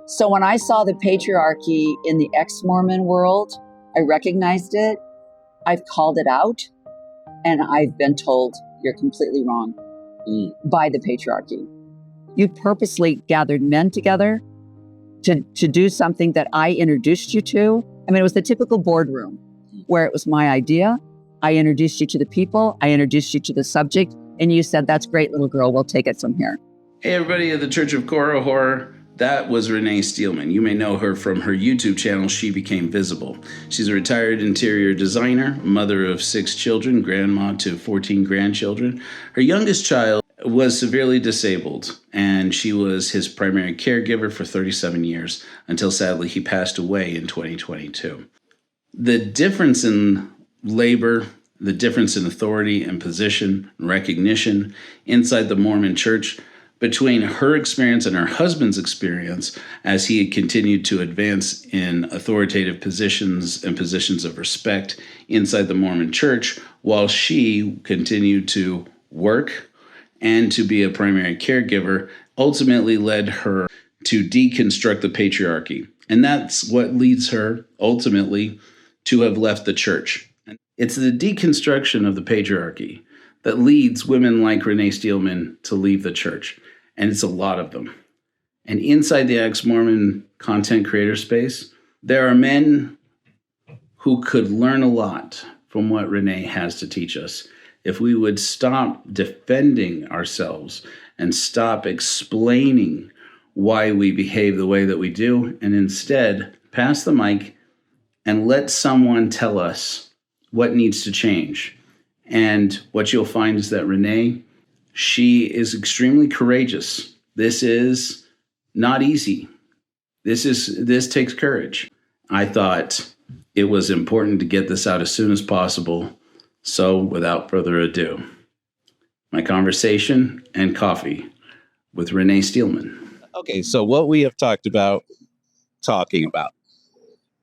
So when I saw the patriarchy in the Exmormon world, I recognized it. I've called it out, and I've been told you're completely wrong by the patriarchy. You purposely gathered men together to do something that I introduced you to. I mean, it was the typical boardroom where it was my idea. I introduced you to the people. I introduced you to the subject. And you said, that's great, little girl. We'll take it from here. Hey, everybody at the Church of Korra Horror. That was Rene Steelman. You may know her from her YouTube channel, She Became Visible. She's a retired interior designer, mother of 6 children, grandma to 14 grandchildren. Her youngest child was severely disabled, and she was his primary caregiver for 37 years, until sadly he passed away in 2022. The difference in labor, the difference in authority and position and recognition inside the Mormon church between her experience and her husband's experience as he had continued to advance in authoritative positions and positions of respect inside the Mormon church, while she continued to work and to be a primary caregiver, ultimately led her to deconstruct the patriarchy. And that's what leads her ultimately to have left the church. It's the deconstruction of the patriarchy that leads women like Rene Steelman to leave the church. And it's a lot of them. And inside the ex-Mormon content creator space, there are men who could learn a lot from what Rene has to teach us if we would stop defending ourselves and stop explaining why we behave the way that we do, and instead pass the mic and let someone tell us what needs to change. And what you'll find is that Rene, she is extremely courageous. This is not easy. This takes courage. I thought it was important to get this out as soon as possible. So without further ado, my conversation and coffee with Rene Steelman. Okay, so what we have talking about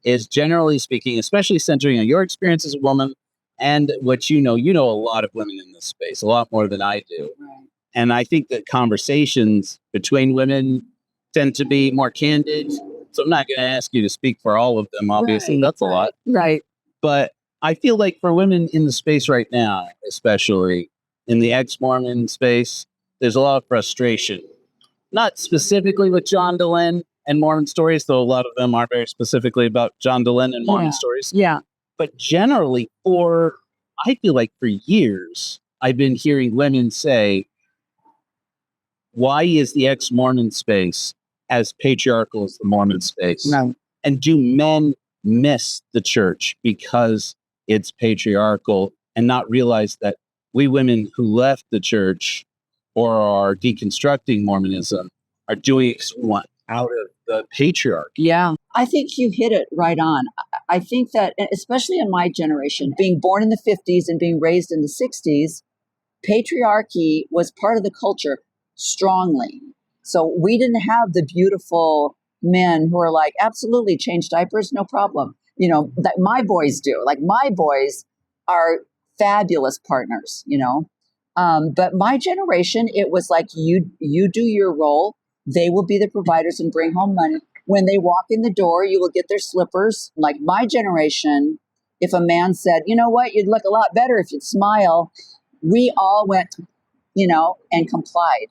is, generally speaking, especially centering on your experience as a woman and what you know a lot of women in this space, a lot more than I do. Right. And I think that conversations between women tend to be more candid. So I'm not going to ask you to speak for all of them, obviously. Right, that's a lot. Right. But I feel like for women in the space right now, especially in the ex-Mormon space, there's a lot of frustration. Not specifically with John Dehlin and Mormon stories, though a lot of them are very specifically about John Dehlin and Mormon stories. Yeah. But generally, I feel like for years, I've been hearing women say, why is the ex-Mormon space as patriarchal as the Mormon space? No. And do men miss the church because it's patriarchal, and not realize that we women who left the church or are deconstructing Mormonism are doing what out of the patriarchy? Yeah, I think you hit it right on. I think that, especially in my generation, being born in the 50s and being raised in the 60s, patriarchy was part of the culture strongly. So we didn't have the beautiful men who are like, absolutely, change diapers, no problem. You know, that my boys do. Like, my boys are fabulous partners, you know. But my generation, it was like, you do your role. They will be the providers and bring home money. When they walk in the door, you will get their slippers. Like my generation, if a man said, you know what, you'd look a lot better if you'd smile, we all went, you know, and complied.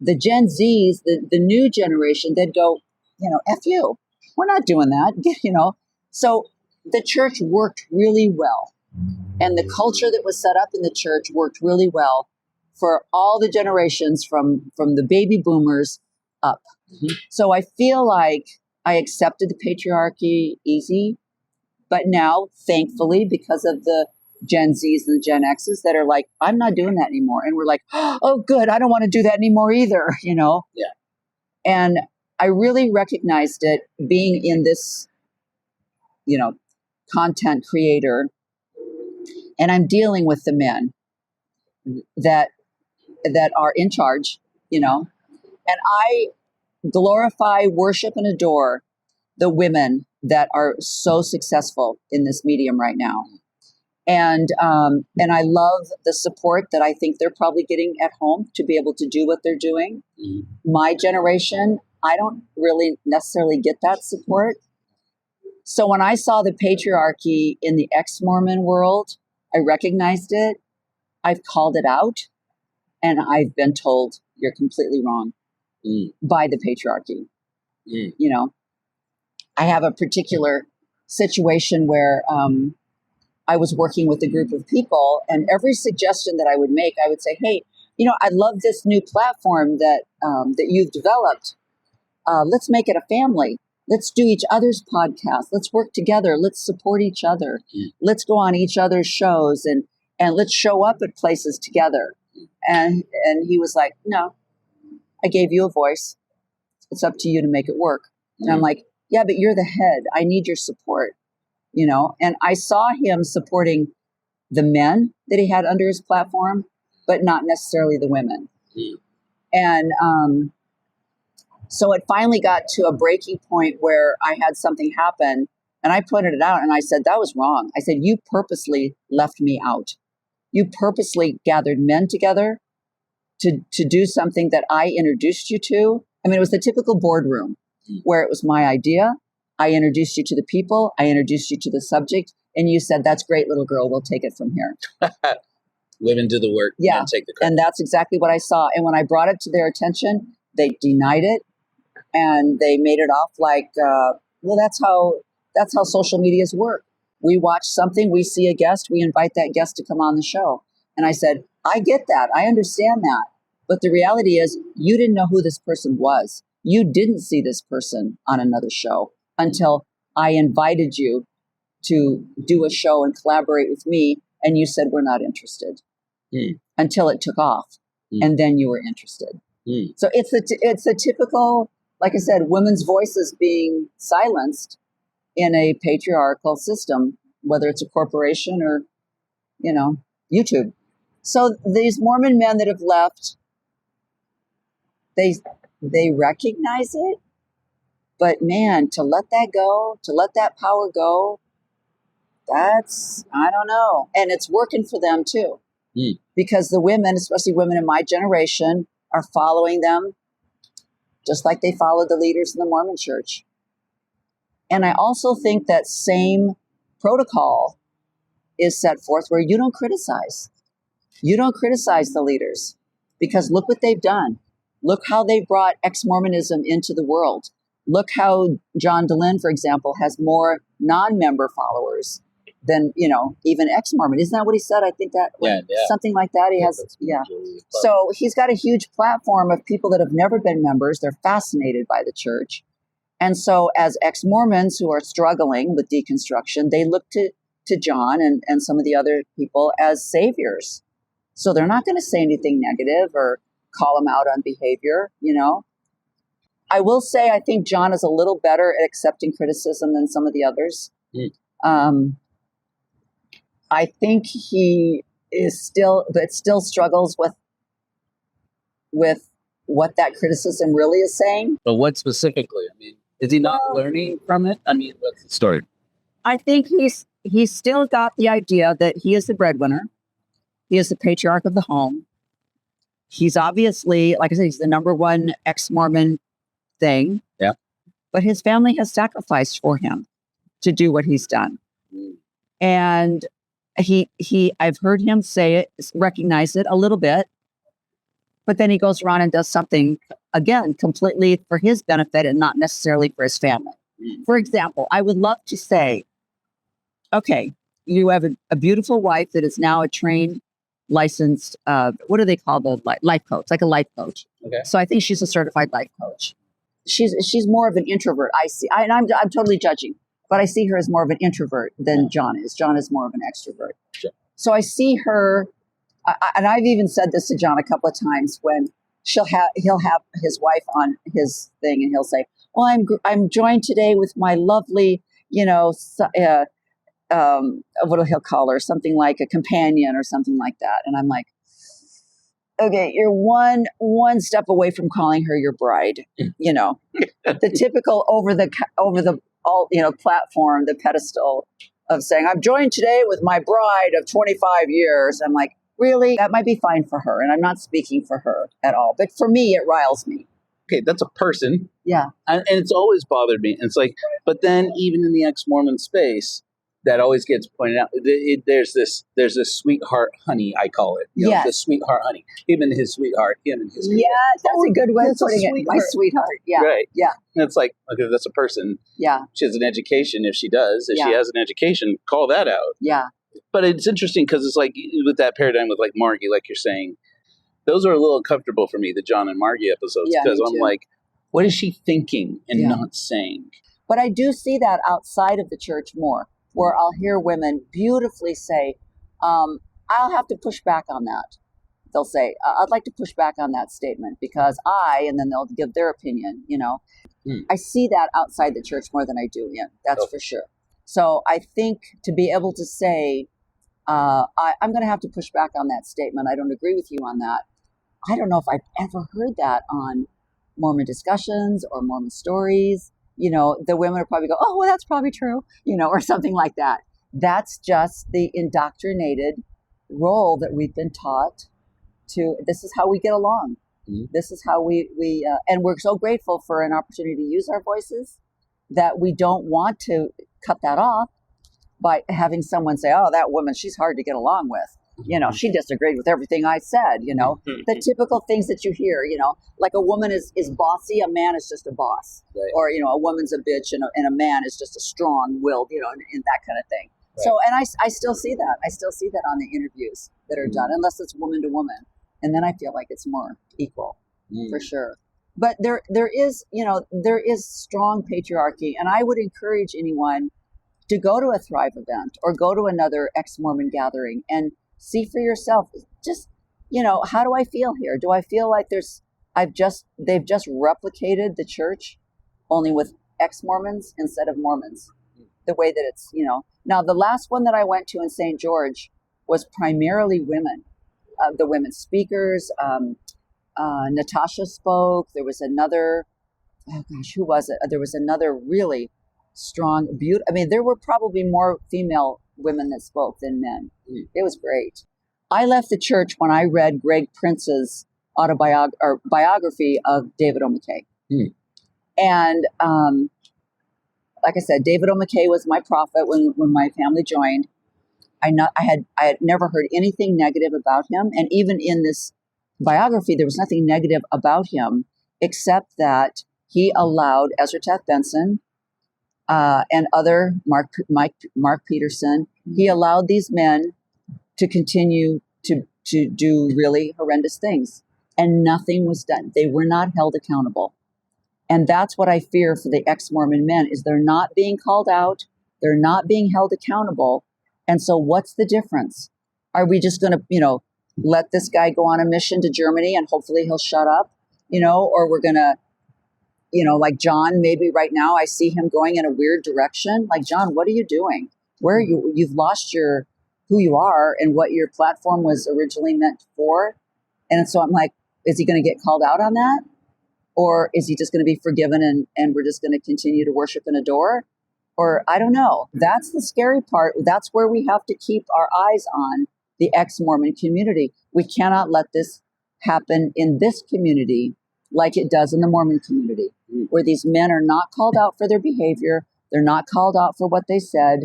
The Gen Zs, the new generation, they'd go, you know, F you. We're not doing that, you know. So the church worked really well. And the culture that was set up in the church worked really well for all the generations from the baby boomers up. Mm-hmm. So I feel like I accepted the patriarchy easy. But now, thankfully, because of the Gen Zs and the Gen Xs that are like, I'm not doing that anymore. And we're like, oh, good. I don't want to do that anymore either, you know? Yeah. And I really recognized it being in this, you know, content creator. And I'm dealing with the men that are in charge, you know, and I glorify, worship, and adore the women that are so successful in this medium right now. And I love the support that I think they're probably getting at home to be able to do what they're doing. Mm-hmm. My generation, I don't really necessarily get that support. So when I saw the patriarchy in the ex-Mormon world, I recognized it. I've called it out, and I've been told you're completely wrong by the patriarchy. You know, I have a particular situation where I was working with a group of people, and every suggestion that I would make, I would say, hey, you know, I love this new platform that you've developed. Let's make it a family. Let's do each other's podcasts. Let's work together. Let's support each other. Let's go on each other's shows and let's show up at places together. And he was like, no, I gave you a voice. It's up to you to make it work. And I'm like, yeah, but you're the head. I need your support, you know? And I saw him supporting the men that he had under his platform, but not necessarily the women. And so it finally got to a breaking point where I had something happen, and I pointed it out, and I said, that was wrong. I said, you purposely left me out. You purposely gathered men together to do something that I introduced you to. I mean, it was the typical boardroom where it was my idea. I introduced you to the people. I introduced you to the subject. And you said, that's great, little girl. We'll take it from here. Women do the work and take the credit. And that's exactly what I saw. And when I brought it to their attention, they denied it. And they made it off like, well, that's how social medias work. We watch something, we see a guest, we invite that guest to come on the show. And I said, I get that. I understand that. But the reality is you didn't know who this person was. You didn't see this person on another show until I invited you to do a show and collaborate with me. And you said, we're not interested until it took off. And then you were interested. So it's a typical, like I said, women's voices being silenced in a patriarchal system, whether it's a corporation or, you know, YouTube. So these Mormon men that have left, they recognize it, but man, to let that go, to let that power go, that's, I don't know. And it's working for them too, because the women, especially women in my generation, are following them just like they followed the leaders in the Mormon church. And I also think that same protocol is set forth where you don't criticize. You don't criticize the leaders, because look what they've done. Look how they brought ex-Mormonism into the world. Look how John Dehlin, for example, has more non-member followers than, you know, even ex-Mormon. Isn't that what he said? I think that something like that. He has, So he's got a huge platform of people that have never been members. They're fascinated by the church. And so as ex-Mormons who are struggling with deconstruction, they look to John and some of the other people as saviors. So they're not going to say anything negative or call him out on behavior, you know. I will say I think John is a little better at accepting criticism than some of the others. I think he is still struggles with what that criticism really is saying. But what specifically? I mean, is he not learning from it? I mean, what's the story? I think he's still got the idea that he is the breadwinner. He is the patriarch of the home. He's obviously, like I said, he's the number one ex-Mormon thing. Yeah. But his family has sacrificed for him to do what he's done. And I've heard him say it, recognize it a little bit, but then he goes around and does something, again, completely for his benefit and not necessarily for his family. For example, I would love to say, okay, you have a beautiful wife that is now a trained, licensed, what do they call the life coach, like a life coach. Okay. So I think she's a certified life coach. She's more of an introvert. I'm totally judging, but I see her as more of an introvert than John is. John is more of an extrovert. Sure. So I see her, and I've even said this to John a couple of times when he'll have his wife on his thing, and he'll say, "Well, I'm joined today with my lovely, you know, what he'll call her, something like a companion or something like that." And I'm like, okay, you're one step away from calling her your bride. You know, the typical over the platform, the pedestal of saying, "I'm joined today with my bride of 25 years." I'm like, really? That might be fine for her, and I'm not speaking for her at all. But for me, it riles me. okay, that's a person. Yeah. And it's always bothered me. And it's like, but then even in the ex-Mormon space, that always gets pointed out. There's this sweetheart honey, I call it. You know, Yes. the sweetheart honey. Him and his sweetheart. That's a good way of that's a putting it. My sweetheart. Yeah. Right. Yeah. And it's like, okay, that's a person. Yeah. She has an education if she does. If she has an education, call that out. Yeah. But it's interesting because it's like with that paradigm with like Margie, like you're saying, those are a little uncomfortable for me, the John and Margie episodes, because I'm like, what is she thinking and not saying? But I do see that outside of the church more, where I'll hear women beautifully say, I'll have to push back on that. They'll say, I'd like to push back on that statement because and then they'll give their opinion, you know. I see that outside the church more than I do in, that's for sure. So I think to be able to say, I'm going to have to push back on that statement. I don't agree with you on that. I don't know if I've ever heard that on Mormon discussions or Mormon stories. You know, the women will probably go, oh, well, that's probably true, you know, or something like that. That's just the indoctrinated role that we've been taught to. This is how we get along. This is how we and we're so grateful for an opportunity to use our voices that we don't want to cut that off by having someone say, oh, that woman, she's hard to get along with. You know, she disagreed with everything I said, you know, the typical things that you hear, you know, like a woman is bossy, a man is just a boss. Right. Or, you know, a woman's a bitch and a man is just a strong-willed, you know, and that kind of thing. Right. So, and I still see that. I still see that on the interviews that are done, unless it's woman to woman. And then I feel like it's more equal, for sure. But there is, you know, there is strong patriarchy. And I would encourage anyone to go to a Thrive event or go to another ex-Mormon gathering and see for yourself, just, you know, how do I feel here? Do I feel like they've just replicated the church only with ex-Mormons instead of Mormons, the way that it's, you know. Now, the last one that I went to in St. George was primarily women, the women speakers. Natasha spoke. There was another, oh gosh, who was it? There was another really strong, beautiful. I mean, there were probably more female women that spoke than men. It was great. I left the church when I read Greg Prince's biography of David O. McKay. And like I said, David O. McKay was my prophet when my family joined. I had never heard anything negative about him, and even in this biography, there was nothing negative about him except that he allowed Ezra Taft Benson and other Mark Peterson. He allowed these men to continue to do really horrendous things, and nothing was done. They were not held accountable. And that's what I fear for the ex-Mormon men, is they're not being called out. They're not being held accountable. And so what's the difference? Are we just going to, you know, let this guy go on a mission to Germany and hopefully he'll shut up, you know, or we're going to, you know, like John, maybe right now I see him going in a weird direction. Like, John, what are you doing? Where are you? You've lost who you are and what your platform was originally meant for. And so I'm like, is he going to get called out on that? Or is he just going to be forgiven and we're just going to continue to worship and adore? Or I don't know. That's the scary part. That's where we have to keep our eyes on the ex-Mormon community. We cannot let this happen in this community like it does in the Mormon community, where these men are not called out for their behavior. They're not called out for what they said.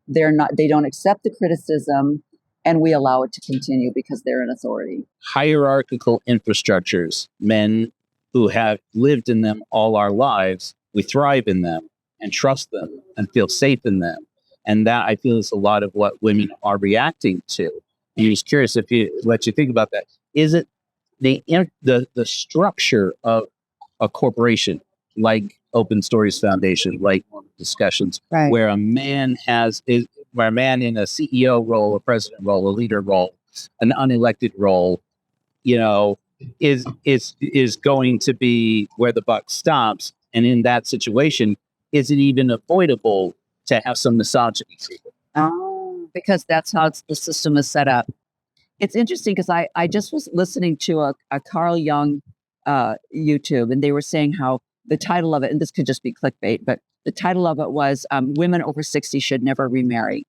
They don't accept the criticism, and we allow it to continue because they're in authority. Hierarchical infrastructures, men who have lived in them all our lives, we thrive in them and trust them and feel safe in them. And that, I feel, is a lot of what women are reacting to. And I'm just curious if you let you think about that. Is it the structure of a corporation like Open Stories Foundation, like Discussions, right, where a man in a CEO role, a president role, a leader role, an unelected role, you know, is going to be where the buck stops? And in that situation, is it even avoidable to have some misogyny? Oh, because that's how the system is set up. It's interesting because I just was listening to a Carl Jung YouTube, and they were saying how the title of it, and this could just be clickbait, but the title of it was Women Over 60 Should Never Remarry.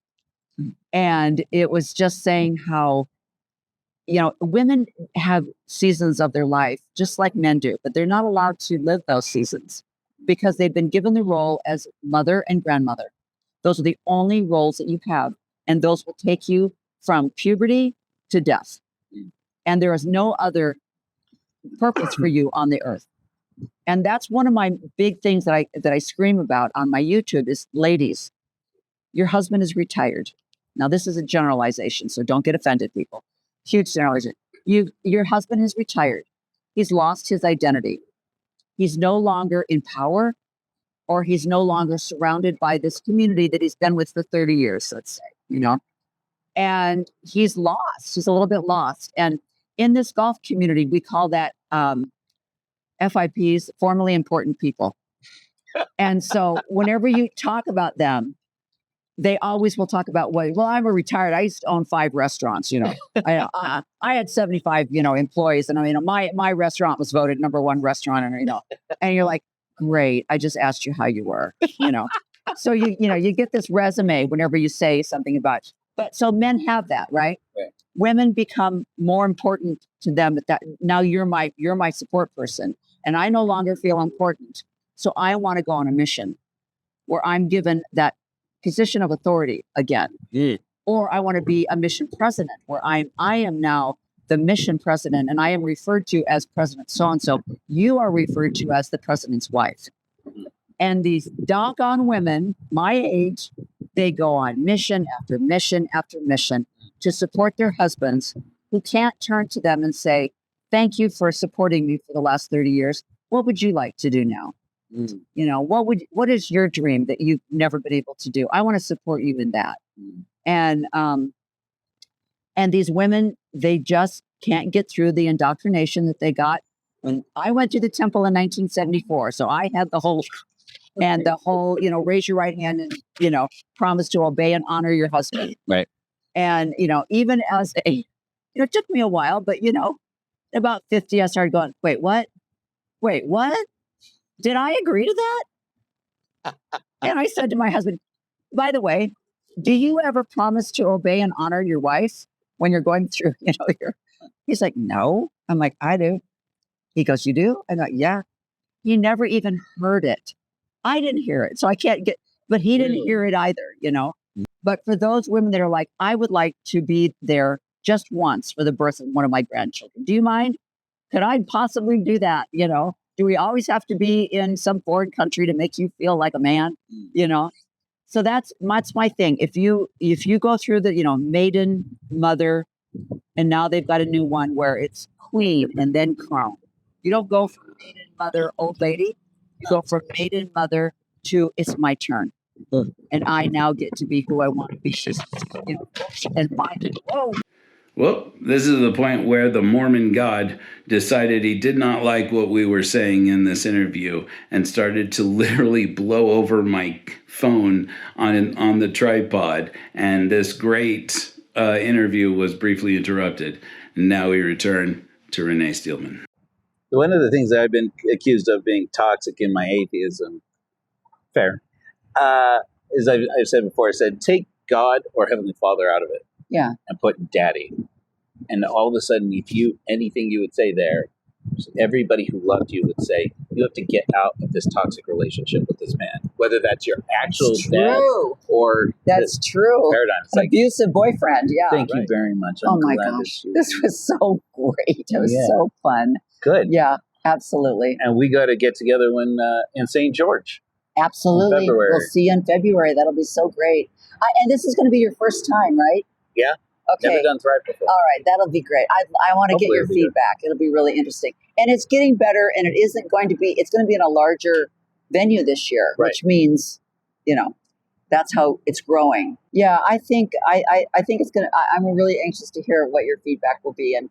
And it was just saying how women have seasons of their life just like men do, but they're not allowed to live those seasons because they've been given the role as mother and grandmother. Those are the only roles that you have, and those will take you from puberty to death. And there is no other purpose for you on the earth. And that's one of my big things that I scream about on my YouTube is, ladies, your husband is retired. Now, this is a generalization, so don't get offended, people. Huge generalization. Your husband is retired. He's lost his identity. He's no longer in power, or he's no longer surrounded by this community that he's been with for 30 years, let's say, and he's lost. He's a little bit lost. And in this golf community, we call that FIPs, formerly important people. And so whenever you talk about them, they always will talk about, well, I'm a retired. I used to own 5 restaurants, I had 75, employees. And my restaurant was voted #1 restaurant. And you're like, great. I just asked you how you were, So you get this resume whenever you say something about, but so men have that, right? Women become more important to them. That now you're my support person, and I no longer feel important. So I want to go on a mission where I'm given that position of authority again, or I want to be a mission president where I am now the mission president, and I am referred to as President so-and-so. You are referred to as the president's wife. And these doggone women, my age, they go on mission after mission after mission to support their husbands who can't turn to them and say, thank you for supporting me for the last 30 years. What would you like to do now? What is your dream that you've never been able to do? I want to support you in that. And these women, they just can't get through the indoctrination that they got when I went to the temple in 1974. So I had the whole raise your right hand and, promise to obey and honor your husband. Right. And, even as it took me a while, but, about 50, I started going, wait, what? Did I agree to that? And I said to my husband, by the way, do you ever promise to obey and honor your wife when you're going through, he's like, no. I'm like, I do. He goes, you do? I go, yeah. He never even heard it. I didn't hear it. So I can't but he didn't hear it either, But for those women that are like, I would like to be there just once for the birth of one of my grandchildren. Do you mind? Could I possibly do that? Do we always have to be in some foreign country to make you feel like a man? So that's my thing. If you go through the, maiden, mother, and now they've got a new one where it's queen and then crown. You don't go from maiden, mother, old lady. You go from maiden, mother to it's my turn. And I now get to be who I want to be. And find it. Whoa. Well, this is the point where the Mormon God decided he did not like what we were saying in this interview and started to literally blow over my phone on the tripod. And this great interview was briefly interrupted. Now we return to Rene Steelman. One of the things that I've been accused of being toxic in my atheism, fair, is I've said before, I said, take God or Heavenly Father out of it. Yeah. And put daddy. And all of a sudden, anything you would say there, everybody who loved you would say, you have to get out of this toxic relationship with this man. Whether that's your actual dad or that's true. Paradigm. It's like, abusive boyfriend. Yeah. Thank you very much. Oh my gosh. This was so great. It was so fun. Good. Yeah, absolutely. And we got to get together in St. George. Absolutely. We'll see you in February. That'll be so great. And this is going to be your first time, right? Yeah. Okay. Never done Thrive before. All right. That'll be great. I want to get your feedback. It'll be really interesting. And it's getting better, and it's going to be in a larger venue this year, which means, that's how it's growing. Yeah, I think it's going to, I'm really anxious to hear what your feedback will be. And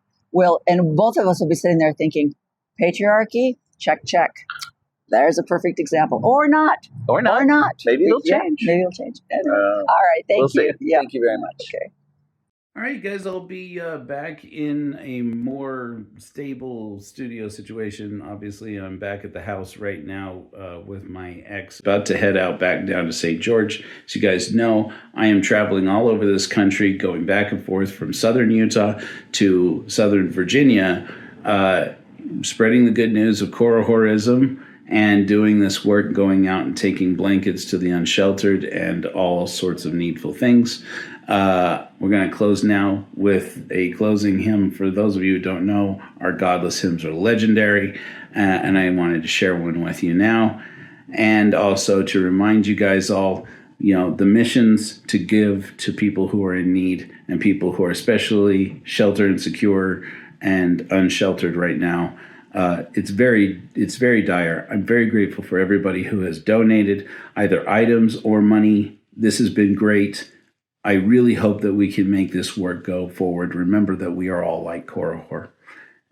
both of us will be sitting there thinking, patriarchy, check. There's a perfect example. Or not. Maybe it'll change. Maybe it'll change. All right. Thank you. Yeah. Thank you very much. Okay. All right, guys, I'll be back in a more stable studio situation. Obviously, I'm back at the house right now with my ex, about to head out back down to St. George. As you guys know, I am traveling all over this country, going back and forth from southern Utah to southern Virginia, spreading the good news of Corohorism and doing this work, going out and taking blankets to the unsheltered and all sorts of needful things. We're going to close now with a closing hymn. For those of you who don't know, our godless hymns are legendary, and I wanted to share one with you now. And also to remind you guys all, the missions to give to people who are in need and people who are especially sheltered and secure and unsheltered right now. It's very dire. I'm very grateful for everybody who has donated either items or money. This has been great. I really hope that we can make this work go forward. Remember that we are all like Corohor.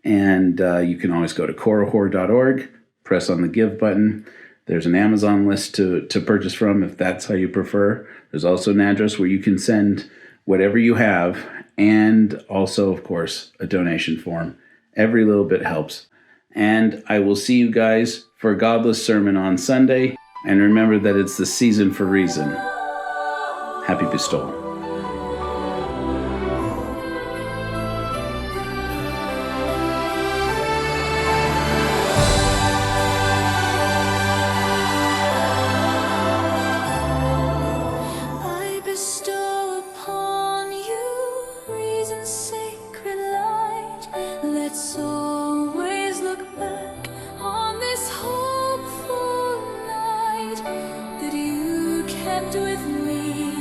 And you can always go to corohor.org, press on the give button. There's an Amazon list to purchase from if that's how you prefer. There's also an address where you can send whatever you have, and also, of course, a donation form. Every little bit helps. And I will see you guys for Godless Sermon on Sunday. And remember that it's the season for reason. Happy Bestowal. I bestow upon you reason's sacred light. Let's always look back on this hopeful night that you kept with me.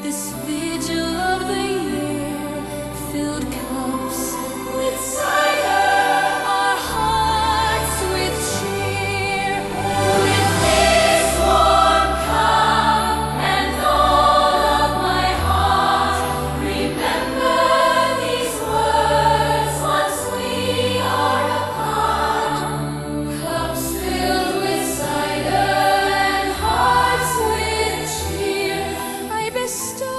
This vigil of the year filled cups with cider, our hearts with cheer. With this warm cup and all of my heart, remember these words once we are apart. Cups filled with cider and hearts with cheer. I bestow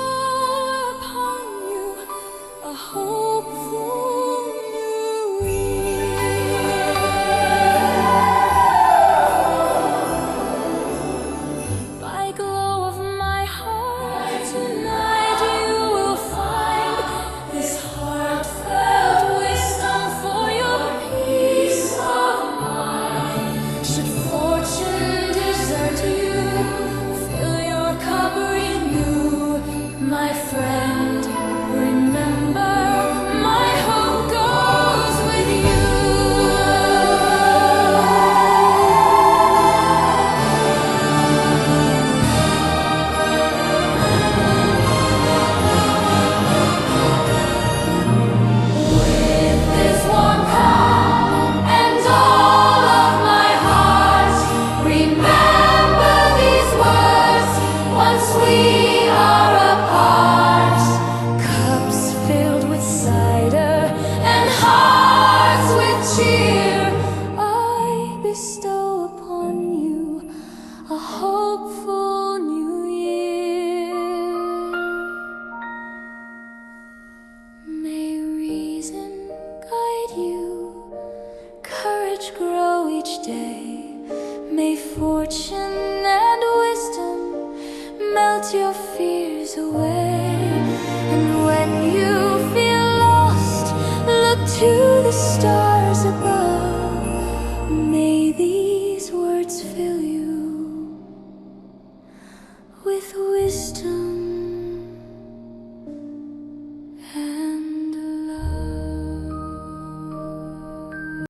upon you a hopeful new year. By glow of my heart, tonight you will find this heartfelt wisdom for your peace of mind. Should fortune desert you, fill your cup renew. My friend, remember, my hope goes with you. With this warm cup and all of my heart, remember these words once we are apart. Cups filled with cider and hearts with cheer. I bestow upon you a hopeful new year. May reason guide you, courage grow each day. May fortune